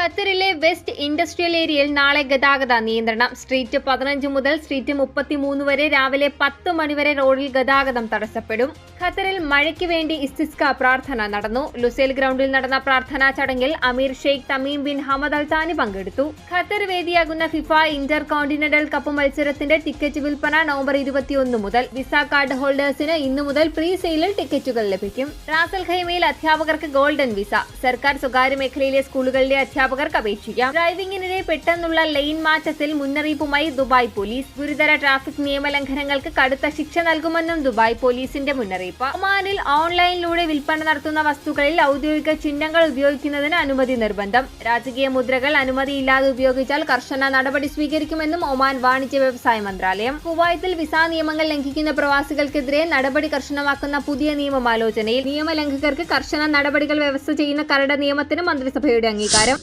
ഖത്തറിലെ west industrial ഏരിയയിൽ നാളെ ഗതാഗത നിയന്ത്രണം. സ്ട്രീറ്റ് 15 മുതൽ സ്ട്രീറ്റ് 33 വരെ രാവിലെ 10 മണിവരെ റോഡിൽ ഗതാഗതം തടസ്സപ്പെടും. ഖത്തറിൽ മഴയ്ക്ക് വേണ്ടി ഇസ്തിസ്ക പ്രാർത്ഥന നടന്നു. ലുസൈൽ ഗ്രൗണ്ടിൽ നടന്ന പ്രാർത്ഥനാ ചടങ്ങിൽ Emir Sheikh Tamim bin Hamad Al Thani പങ്കെടുത്തു. ഖത്തർ വേദിയാകുന്ന ഫിഫ ഇന്റർ കോണ്ടിനെന്റൽ കപ്പ് മത്സരത്തിന്റെ ടിക്കറ്റ് വിൽപ്പന നവംബർ 21 മുതൽ. വിസ കാർഡ് ഹോൾഡേഴ്സിന് ഇന്നു മുതൽ പ്രീ സെയിലിൽ ടിക്കറ്റുകൾ ലഭിക്കും. റാസൽ ഖൈമയിൽ അധ്യാപകർക്ക് ഗോൾഡൻ വിസ. സർക്കാർ സ്വകാര്യ മേഖലയിലെ സ്കൂളുകളിലെ അധ്യാപകർക്ക് അപേക്ഷിക്കാം. ഡ്രൈവിംഗിനിടെ പെട്ടെന്നുള്ള ലൈൻ മാറ്റത്തിൽ മുന്നറിയിപ്പുമായി ദുബായ് പോലീസ്. ഗുരുതര ട്രാഫിക് നിയമലംഘനങ്ങൾക്ക് കടുത്ത ശിക്ഷ നൽകുമെന്നും ദുബായ് പോലീസിന്റെ മുന്നറിയിപ്പ്. ഒമാനിൽ ഓൺലൈനിലൂടെ വിൽപ്പന നടത്തുന്ന വസ്തുക്കളിൽ ഔദ്യോഗിക ചിഹ്നങ്ങൾ ഉപയോഗിക്കുന്നതിന് അനുമതി നിർബന്ധം. രാജകീയ മുദ്രകൾ അനുമതിയില്ലാതെ ഉപയോഗിച്ചാൽ കർശന നടപടി സ്വീകരിക്കുമെന്നും ഒമാൻ വാണിജ്യ വ്യവസായ മന്ത്രാലയം. കുവൈത്തിൽ വിസ നിയമങ്ങൾ ലംഘിക്കുന്ന പ്രവാസികൾക്കെതിരെ നടപടി കർശനമാക്കുന്ന പുതിയ നിയമമാലോചനയിൽ. നിയമലംഘകർക്ക് കർശന നടപടികൾ വ്യവസ്ഥ ചെയ്യുന്ന കരട് നിയമത്തിന് മന്ത്രിസഭയുടെ അംഗീകാരം.